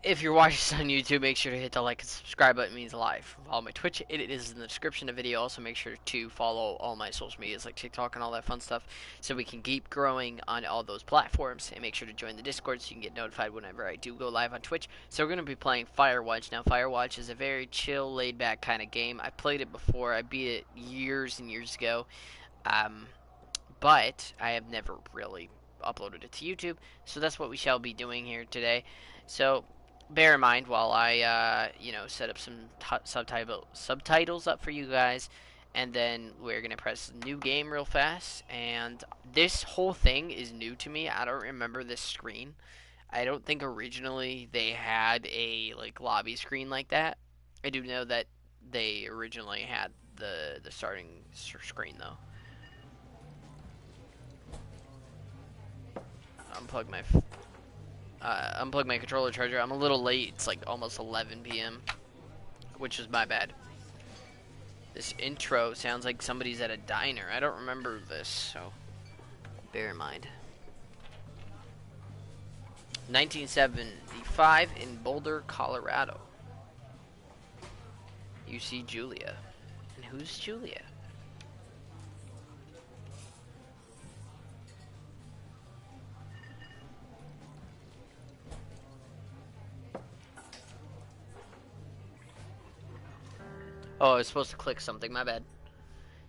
If you're watching this on YouTube, make sure to hit the like and subscribe button. It means live. Follow my Twitch. It is in the description of the video. Also, make sure to follow all my social medias like TikTok and all that fun stuff so we can keep growing on all those platforms. And make sure to join the Discord so you can get notified whenever I do go live on Twitch. So we're going to be playing Firewatch. Now, Firewatch is a very chill, laid-back kind of game. I played it before. I beat it years and years ago. But I have never really uploaded it to YouTube. So that's what we shall be doing here today. So bear in mind while I, set up some subtitles up for you guys, and then we're gonna press new game real fast. And this whole thing is new to me. I don't remember this screen. I don't think originally they had a lobby screen like that. I do know that they originally had the starting screen though. Unplug my controller charger. I'm a little late. It's like almost 11 p.m., which is my bad. This intro sounds like somebody's at a diner. I don't remember this, so bear in mind. 1975 in Boulder, Colorado. You see Julia. And who's Julia? Oh, I was supposed to click something, my bad.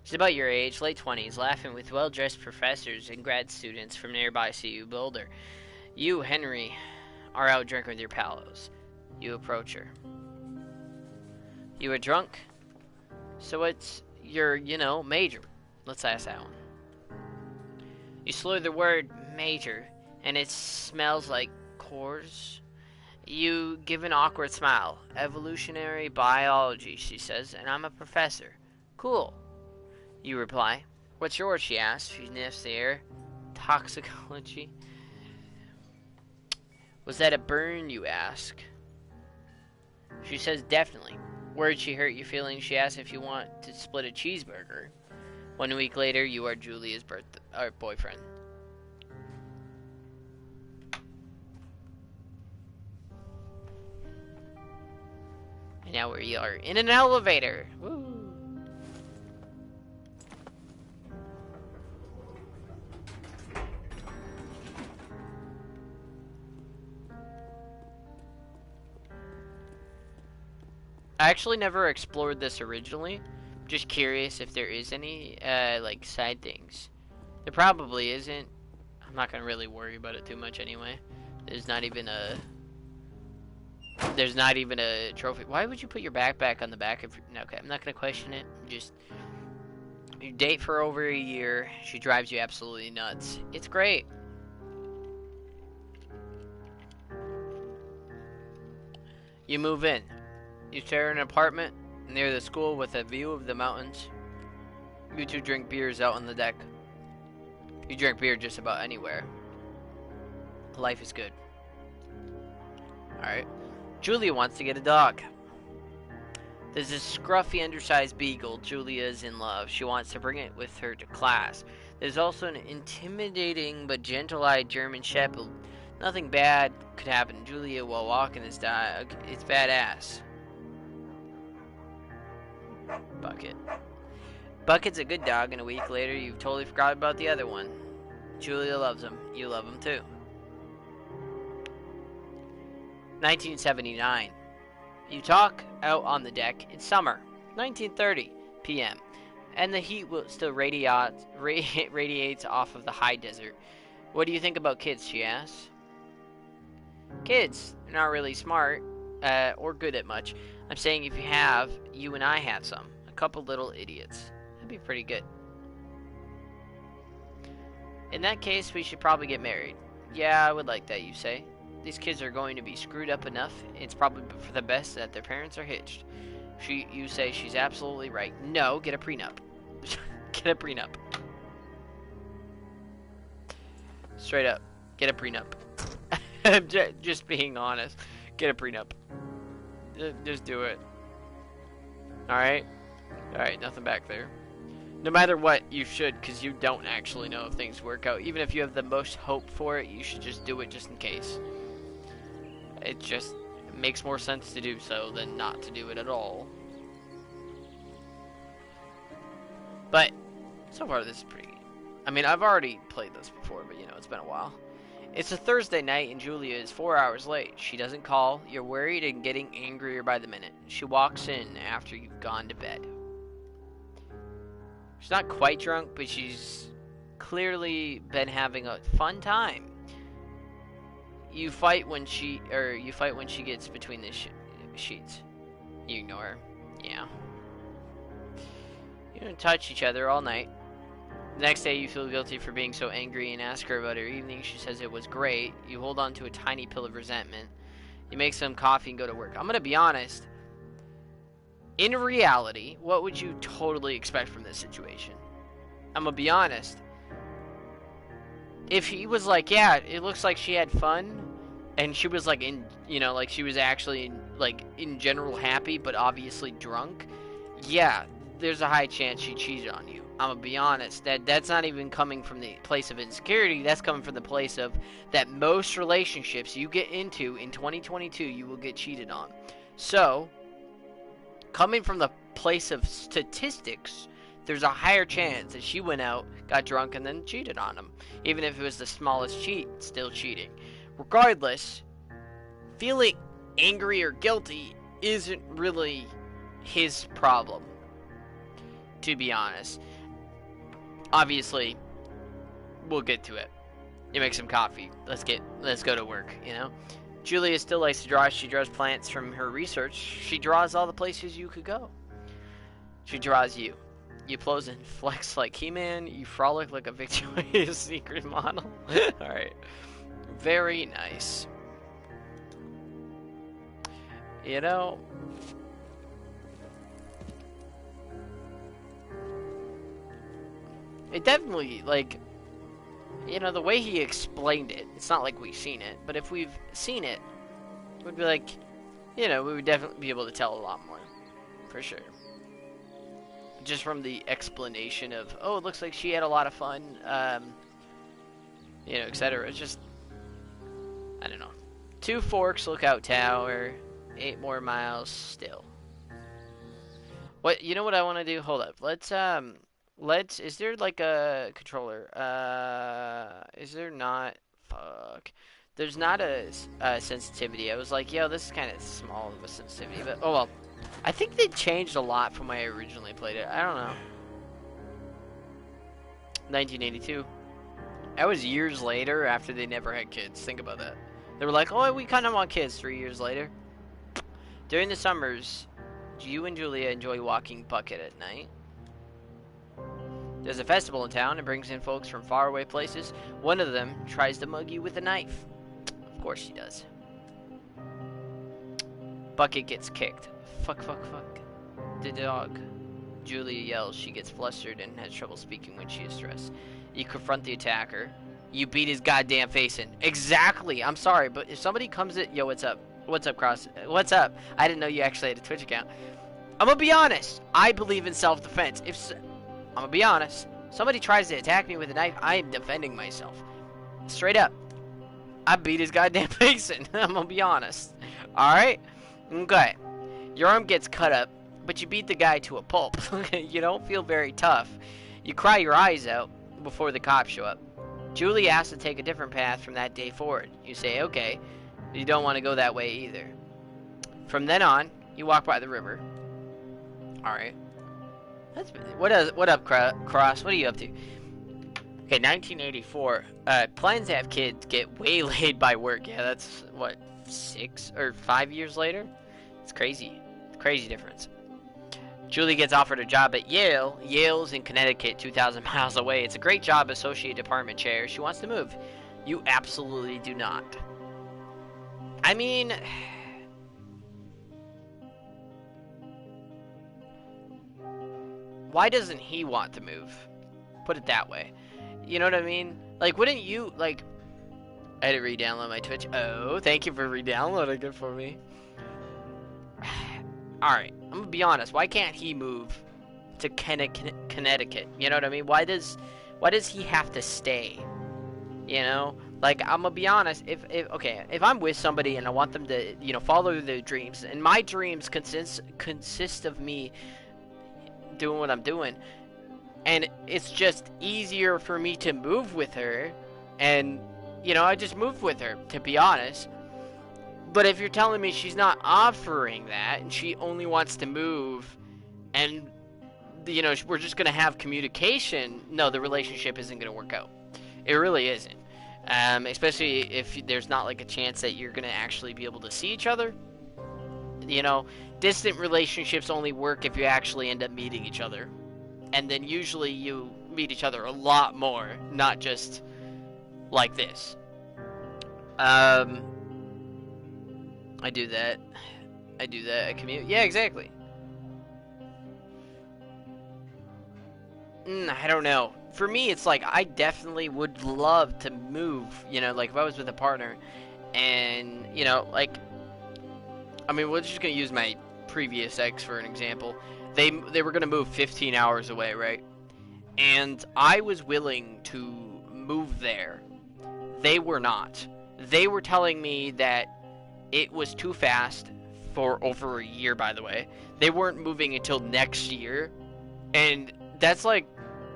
She's about your age, late 20s, laughing with well-dressed professors and grad students from nearby CU Boulder. You, Henry, are out drinking with your pals. You approach her. You are drunk? So what's your, major? Let's ask that one. You slur the word major, and it smells like cores. You give an awkward smile. Evolutionary biology, she says, and I'm a professor. Cool. You reply. What's yours, she asks. She sniffs the air. Toxicology. Was that a burn, you ask? She says, definitely. Where'd she hurt your feelings? She asks if you want to split a cheeseburger. 1 week later, you are Julia's boyfriend. And now we are in an elevator. Woo. I actually never explored this originally. Just curious if there is any side things. There probably isn't. I'm not gonna really worry about it too much anyway. There's not even a trophy. Why would you put your backpack on the back of your... Okay, I'm not going to question it. Just... You date for over a year. She drives you absolutely nuts. It's great. You move in. You share an apartment near the school with a view of the mountains. You two drink beers out on the deck. You drink beer just about anywhere. Life is good. Alright. Julia wants to get a dog. There's this scruffy, undersized beagle. Julia is in love. She wants to bring it with her to class. There's also an intimidating but gentle-eyed German shepherd. Nothing bad could happen to Julia while walking this dog. It's badass. Bucket. Bucket's a good dog, and a week later, you've totally forgot about the other one. Julia loves him. You love him too. 1979. You talk out on the deck. It's summer. 19:30 p.m. And the heat will still radiates off of the high desert. What do you think about kids, she asks. Kids, they're not really smart or good at much. I'm saying if you and I have some. A couple little idiots. That'd be pretty good. In that case, we should probably get married. Yeah, I would like that, you say. These kids are going to be screwed up enough. It's probably for the best that their parents are hitched. You say she's absolutely right. No, get a prenup. Get a prenup. Straight up. Get a prenup. I'm just being honest. Get a prenup. Just do it. Alright? Alright, nothing back there. No matter what, you should, because you don't actually know if things work out. Even if you have the most hope for it, you should just do it just in case. It just makes more sense to do so than not to do it at all. But so far this is pretty... I mean, I've already played this before, but you know, it's been a while. It's a Thursday night and Julia is 4 hours late. She doesn't call. You're worried and getting angrier by the minute. She walks in after you've gone to bed. She's not quite drunk, but she's clearly been having a fun time. You fight when she gets between the sheets. You ignore her. Yeah. You don't touch each other all night. The next day you feel guilty for being so angry and ask her about her evening. She says it was great. You hold on to a tiny pill of resentment. You make some coffee and go to work. I'm gonna be honest. In reality, what would you totally expect from this situation? I'm gonna be honest. If he was like, yeah, it looks like she had fun, and she was like like she was actually like in general happy, but obviously drunk, yeah, there's a high chance she cheated on you. I'm gonna be honest. That's not even coming from the place of insecurity. That's coming from the place of that most relationships you get into in 2022, you will get cheated on. So, coming from the place of statistics, there's a higher chance that she went out, got drunk, and then cheated on him. Even if it was the smallest cheat, still cheating. Regardless, feeling angry or guilty isn't really his problem, to be honest. Obviously, we'll get to it. You make some coffee. Let's go to work, you know? Julia still likes to draw. She draws plants from her research. She draws all the places you could go. She draws you. You pose and flex like He-Man. You frolic like a Victoria's Secret model. Alright. Very nice. You know... It definitely, like, you know, the way he explained it, it's not like we've seen it, but if we've seen it, we'd be like, you know, we would definitely be able to tell a lot more, for sure. Just from the explanation of, oh, it looks like she had a lot of fun, you know, etc. It's just, I don't know. 2 Forks Lookout Tower, 8 more miles still. What, you know what I want to do? Hold up, is there like a controller? Is there not? Fuck. There's not a sensitivity. I was like, yo, this is kind of small of a sensitivity, but oh well. I think they changed a lot from when I originally played it. I don't know. 1982. That was years later after they never had kids. Think about that. They were like, oh, we kind of want kids 3 years later. During the summers, you and Julia enjoy walking Bucket at night. There's a festival in town. It brings in folks from faraway places. One of them tries to mug you with a knife. Of course she does. Bucket gets kicked. Fuck, fuck, fuck. The dog. Julia yells. She gets flustered and has trouble speaking when she is stressed. You confront the attacker. You beat his goddamn face in. Exactly. I'm sorry, but if somebody comes at... Yo, what's up? What's up, Cross? What's up? I didn't know you actually had a Twitch account. I'm gonna be honest. I believe in self-defense. I'm gonna be honest. Somebody tries to attack me with a knife, I am defending myself. Straight up. I beat his goddamn face in. I'm gonna be honest. Alright? Okay. Your arm gets cut up, but you beat the guy to a pulp. You don't feel very tough. You cry your eyes out before the cops show up. Julie asks to take a different path from that day forward. You say, okay. You don't want to go that way either. From then on, you walk by the river. Alright. What up, Cross? What are you up to? Okay, 1984. Plans to have kids get waylaid by work. Yeah, that's, what, 6 or 5 years later? It's crazy. Crazy difference. Julie gets offered a job at Yale. Yale's in Connecticut, 2,000 miles away. It's a great job, associate department chair. She wants to move. You absolutely do not. I mean... Why doesn't he want to move? Put it that way. You know what I mean? Like, wouldn't you, like... I had to re-download my Twitch. Oh, thank you for re-downloading it for me. Alright, I'm gonna be honest. Why can't he move to Connecticut? You know what I mean? Why does he have to stay? You know? Like, I'm gonna be honest, if I'm with somebody and I want them to, you know, follow their dreams, and my dreams consist of me doing what I'm doing, and it's just easier for me to move with her, and, you know, I just move with her, to be honest. But if you're telling me she's not offering that, and she only wants to move, and, you know, we're just gonna have communication, no, the relationship isn't gonna work out. It really isn't. Especially if there's not like a chance that you're gonna actually be able to see each other. You know, distant relationships only work if you actually end up meeting each other, and then usually you meet each other a lot more, not just like this. I do that. I commute. Yeah, exactly. I don't know. For me, it's like I definitely would love to move, you know, like if I was with a partner and, you know, like, I mean, we're just going to use my previous ex for an example. They were going to move 15 hours away, right? And I was willing to move there. They were not. They were telling me that it was too fast for over a year, by the way. They weren't moving until next year. And that's like,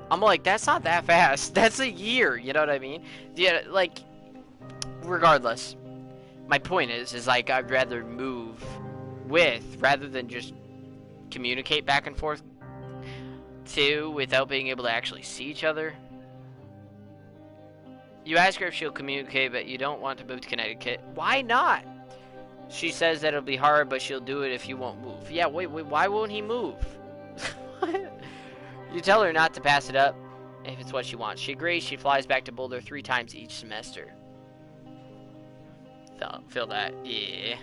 I'm like, that's not that fast. That's a year, you know what I mean? Yeah, like, regardless. My point is like, I'd rather move with, rather than just communicate back and forth to, without being able to actually see each other. You ask her if she'll communicate, but you don't want to move to Connecticut. Why not? She says that it'll be hard, but she'll do it if you won't move. Yeah, wait, why won't he move? You tell her not to pass it up if it's what she wants. She agrees. She flies back to Boulder 3 times each semester. Feel that? Yeah.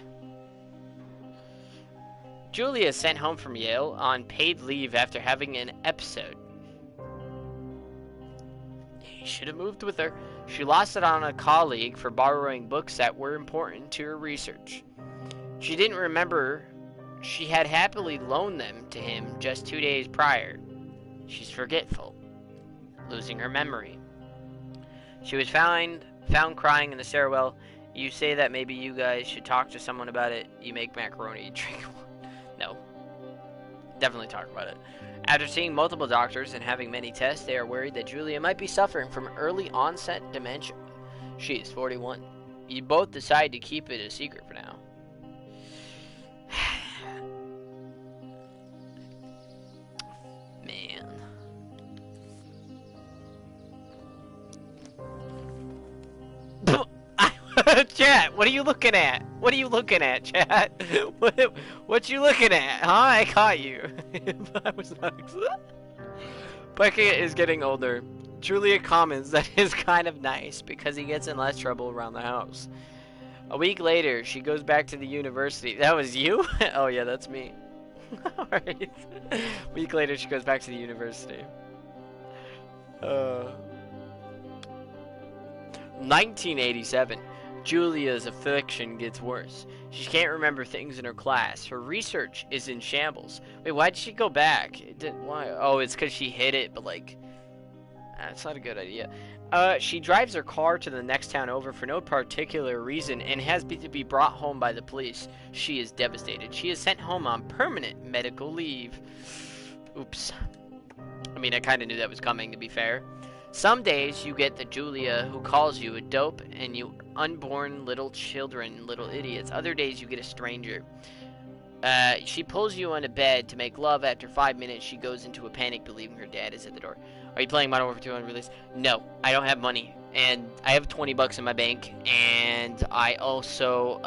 Julia is sent home from Yale on paid leave after having an episode. He should have moved with her. She lost it on a colleague for borrowing books that were important to her research. She didn't remember she had happily loaned them to him just 2 days prior. She's forgetful, losing her memory. She was found crying in the stairwell. You say that maybe you guys should talk to someone about it. You make macaroni, drink one. No. Definitely talk about it. After seeing multiple doctors and having many tests, they are worried that Julia might be suffering from early onset dementia. She is 41. You both decide to keep it a secret for now. Man. Chat, what are you looking at? What are you looking at, chat? What you looking at? Huh? I caught you. I was not. Becca is getting older. Julia comments that is kind of nice because he gets in less trouble around the house. A week later, she goes back to the university. That was you? Oh yeah, that's me. Alright. A week later, she goes back to the university. 1987. Julia's affliction gets worse. She can't remember things in her class. Her research is in shambles. Wait, why did she go back? Why? Oh, it's because she hit it, but like, that's not a good idea. She drives her car to the next town over for no particular reason and has to be brought home by the police. She is devastated. She is sent home on permanent medical leave. Oops. I mean, I kind of knew that was coming, to be fair. Some days you get the Julia who calls you a dope and you unborn little children, little idiots. Other days you get a stranger. She pulls you into bed to make love. After 5 minutes, she goes into a panic, believing her dad is at the door. Are you playing Modern Warfare 2 on release? No, I don't have money, and I have 20 bucks in my bank, and I also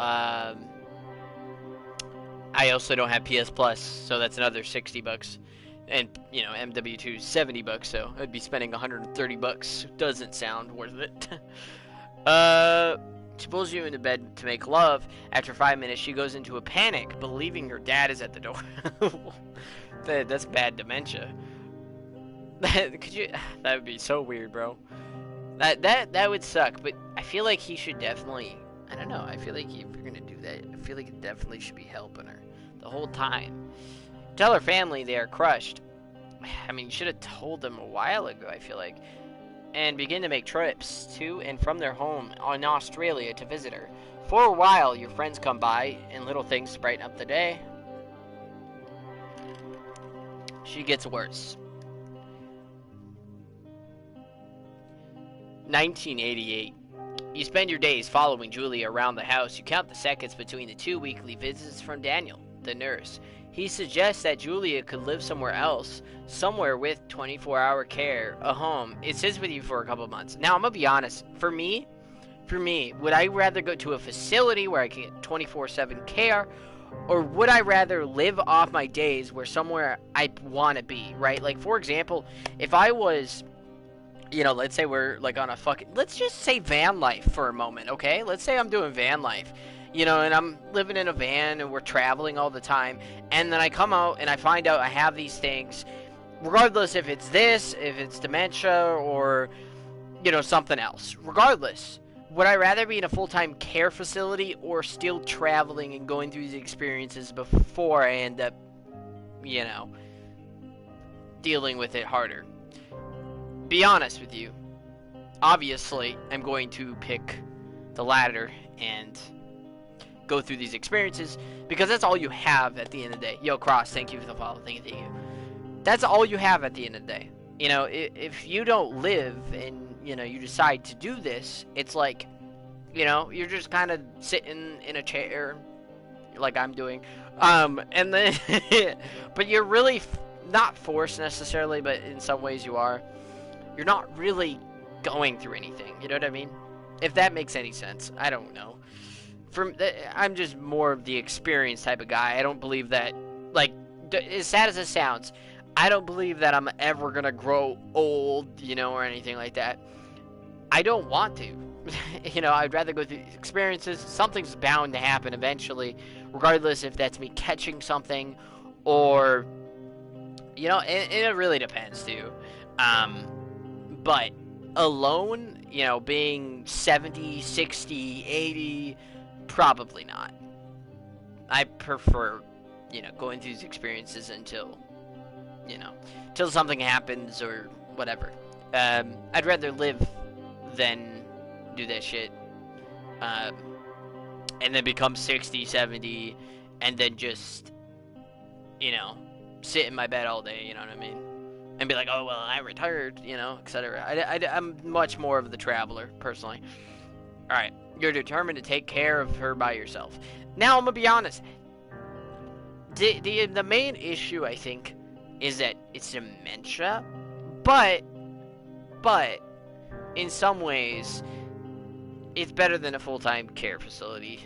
don't have PS Plus, so that's another 60 bucks. And, you know, MW2 is 70 bucks, so I'd be spending 130 bucks. Doesn't sound worth it. She pulls you into bed to make love. After 5 minutes, she goes into a panic, believing her dad is at the door. That's bad dementia. Could you? That would be so weird, bro. That would suck. But I feel like he should definitely. I don't know. I feel like if you're gonna do that, I feel like it definitely should be helping her the whole time. Tell her family they are crushed. I mean, you should have told them a while ago. I feel like. and begin to make trips to and from their home in Australia to visit her. For a while, your friends come by and little things to brighten up the day. She gets worse. 1988. You spend your days following Julia around the house. You count the seconds between the 2 weekly visits from Daniel, the nurse. He suggests that Julia could live somewhere else, somewhere with 24-hour care, a home. It sits with you for a couple months. Now, I'm going to be honest. For me, would I rather go to a facility where I can get 24/7 care, or would I rather live off my days where somewhere I want to be, right? Like, for example, if I was, let's say we're, like, on a let's just say van life for a moment, okay? Let's say I'm doing van life, and I'm living in a van and we're traveling all the time, and then I come out and I find out I have these things, regardless if it's this, if it's dementia, or, something else. Regardless, would I rather be in a full-time care facility or still traveling and going through these experiences before I end up, dealing with it harder? Be honest with you. Obviously, I'm going to pick the latter and go through these experiences because that's all you have at the end of the day. Yo, Cross, thank you for the follow. Thank you. That's all you have at the end of the day. If you don't live and, you decide to do this, it's like, you're just kind of sitting in a chair like I'm doing. And then, but you're really not forced necessarily, but in some ways you are. You're not really going through anything, you know what I mean? If that makes any sense, I don't know. I'm just more of the experience type of guy. I don't believe that, like, as sad as it sounds, I don't believe that I'm ever gonna grow old, or anything like that. I don't want to. I'd rather go through these experiences. Something's bound to happen eventually, regardless if that's me catching something or, it really depends too. But alone, being 70, 60, 80, probably not. I prefer, going through these experiences until something happens or whatever. I'd rather live than do that shit. And then become 60, 70, and then just, sit in my bed all day, you know what I mean? And be like, oh, well, I retired, etc. I'm much more of the traveler, personally. Alright, you're determined to take care of her by yourself. Now, I'm gonna be honest. The main issue, I think, is that it's dementia, but, in some ways, it's better than a full-time care facility.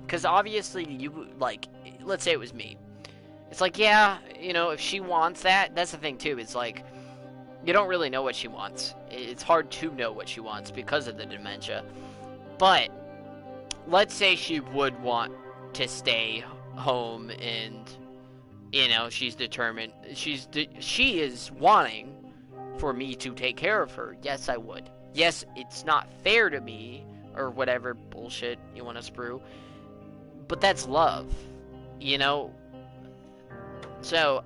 Because obviously, let's say it was me. It's like, yeah, if she wants that, that's the thing too. It's like, you don't really know what she wants. It's hard to know what she wants because of the dementia. But, let's say she would want to stay home and, she's determined. She is wanting for me to take care of her. Yes, I would. Yes, it's not fair to me, or whatever bullshit you want to sprue. But that's love, So,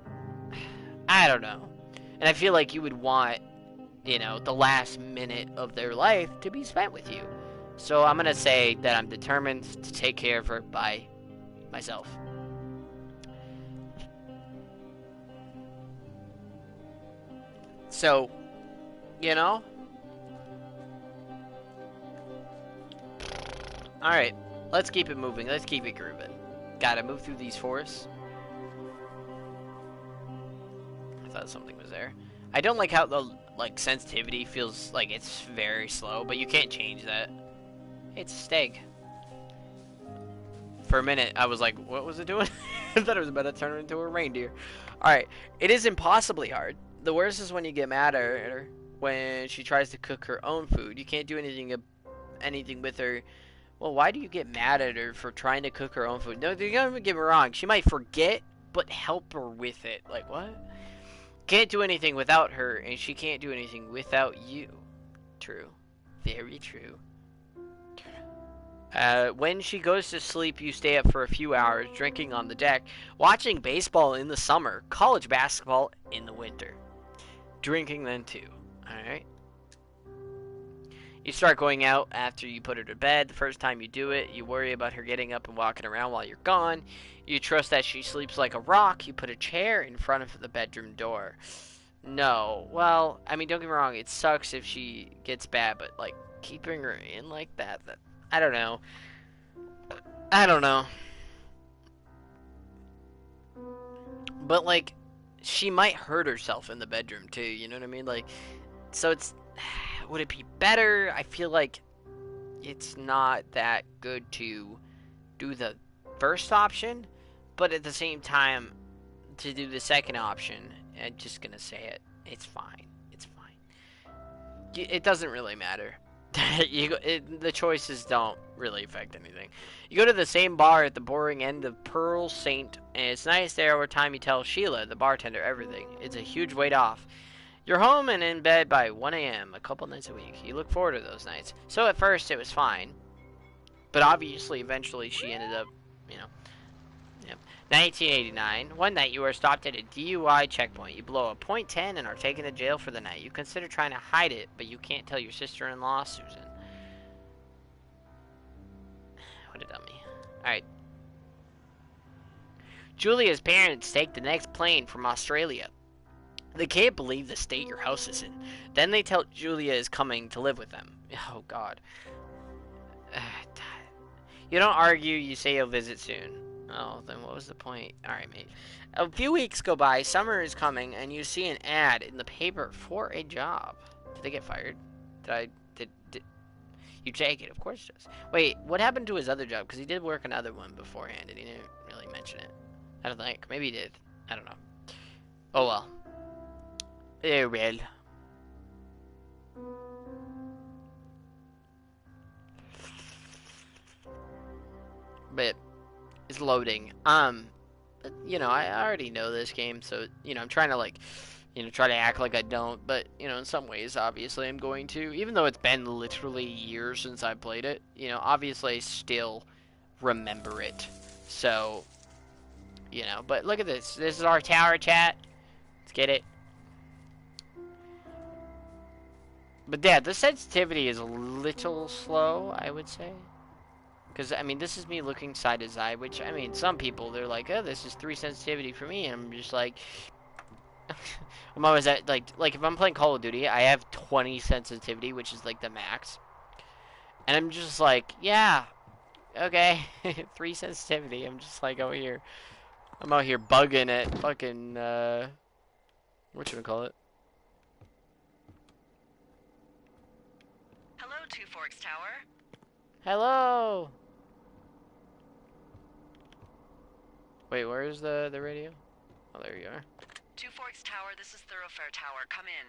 I don't know. And I feel like you would want, the last minute of their life to be spent with you. So I'm going to say that I'm determined to take care of her by myself. So, Alright, let's keep it moving. Let's keep it grooving. Gotta move through these forests. I thought something was there. I don't like how the sensitivity feels like it's very slow, but you can't change that. It's a stag. For a minute, I was like, what was it doing? I thought it was about to turn into a reindeer. Alright, it is impossibly hard. The worst is when you get mad at her when she tries to cook her own food. You can't do anything with her. Well, why do you get mad at her for trying to cook her own food? No, don't get me wrong. She might forget, but help her with it. Like, what? Can't do anything without her, and she can't do anything without you. True. Very true. When she goes to sleep, you stay up for a few hours, drinking on the deck, watching baseball in the summer, college basketball in the winter. Drinking then too. Alright. You start going out after you put her to bed. The first time you do it, you worry about her getting up and walking around while you're gone. You trust that she sleeps like a rock. You put a chair in front of the bedroom door. No. Well, I mean, don't get me wrong. It sucks if she gets bad, but, like, keeping her in like that I don't know. I don't know. But, like, she might hurt herself in the bedroom, too. You know what I mean? Like, so it's... Would it be better? I feel like it's not that good to do the first option, but at the same time, to do the second option, I'm just gonna say it. It's fine. It's fine. It doesn't really matter. The choices don't really affect anything. You go to the same bar at the boring end of Pearl Saint, and it's nice there over time you tell Sheila, the bartender, everything. It's a huge weight off. You're home and in bed by 1 a.m. a couple nights a week. You look forward to those nights. So at first it was fine. But obviously, eventually she ended up, you know. Yep. 1989. One night you are stopped at a DUI checkpoint. You blow a .10 and are taken to jail for the night. You consider trying to hide it, but you can't tell your sister-in-law, Susan. What a dummy. Alright. Julia's parents take the next plane from Australia. They can't believe the state your house is in. Then they tell Julia is coming to live with them. Oh, God. You don't argue, you say you'll visit soon. Oh, then what was the point? Alright, mate. A few weeks go by, summer is coming, and you see an ad in the paper for a job. Did they get fired? Did you take it? Of course it does. Wait, what happened to his other job? Because he did work another one beforehand, and he didn't really mention it. I don't think. Maybe he did. I don't know. Oh, well. Oh, well. But it's loading. You know, I already know this game, so, you know, I'm trying to, like, you know, try to act like I don't, but, you know, in some ways, obviously, I'm going to. Even though it's been literally years since I played it, you know, obviously, I still remember it. So, you know, but look at this. This is our tower chat. Let's get it. But yeah, the sensitivity is a little slow, I would say. Because, I mean, this is me looking side to side, which, I mean, some people, they're like, oh, this is 3 sensitivity for me, and I'm just like... I'm always at, like, if I'm playing Call of Duty, I have 20 sensitivity, which is, like, the max. And I'm just like, yeah, okay, 3 sensitivity. I'm just, like, out here. I'm out here bugging at fucking, whatchamacallit? Hello, Two Forks Tower. Hello! Wait, where is the radio? Oh, there you are. Two Forks Tower, this is Thoroughfare Tower. Come in.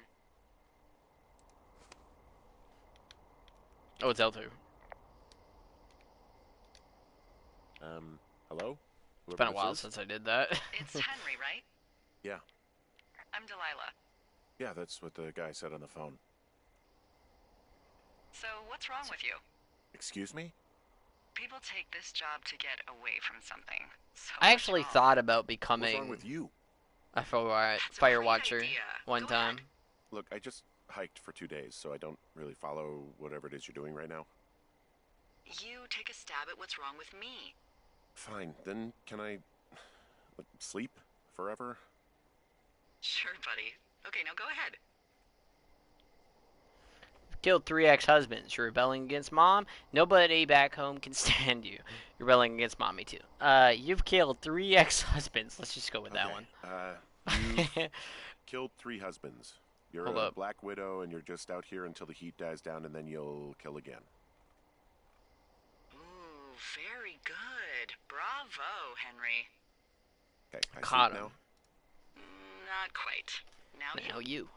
Oh, it's L2. Hello? It's been a while since I did that. It's Henry, right? Yeah. I'm Delilah. Yeah, that's what the guy said on the phone. So, what's wrong with you? Excuse me? People take this job to get away from something. So I actually wrong? thought about What's becoming wrong with you? a Firewatcher idea. one Go time. ahead. Look, I just hiked for 2 days, so I don't really follow whatever it is you're doing right now. You take a stab at what's wrong with me. Fine, then can I... like, sleep? Forever? Sure, buddy. Okay, now go ahead. Killed 3 ex-husbands. You're rebelling against mom. Nobody back home can stand you. You're rebelling against mommy too. You've killed 3 ex-husbands. Let's just go with that one. You've killed 3 husbands. You're Hold a up. black widow, and you're just out here until the heat dies down, and then you'll kill again. Ooh, very good. Bravo, Henry. Okay, I Caught sleep him. now? Not quite. Now you. You.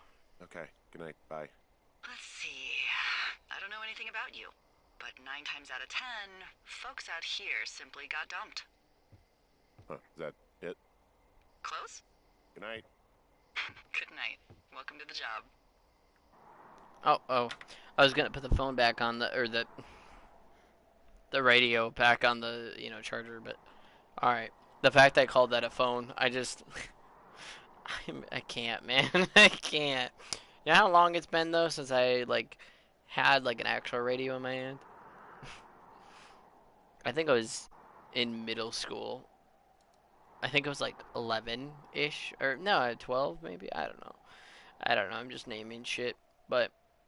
Okay, good night, bye. Let's see. I don't know anything about you, but 9 times out of 10, folks out here simply got dumped. Huh, is that it? Close? Good night. Good night. Welcome to the job. Oh. I was gonna put the phone back on the radio back on the, you know, charger, but alright. The fact I called that a phone, I just I can't, man. I can't. You know how long it's been though since I like had like an actual radio in my hand? I think I was in middle school. I think it was like 11-ish or no, 12 maybe. I don't know. I don't know. I'm just naming shit. But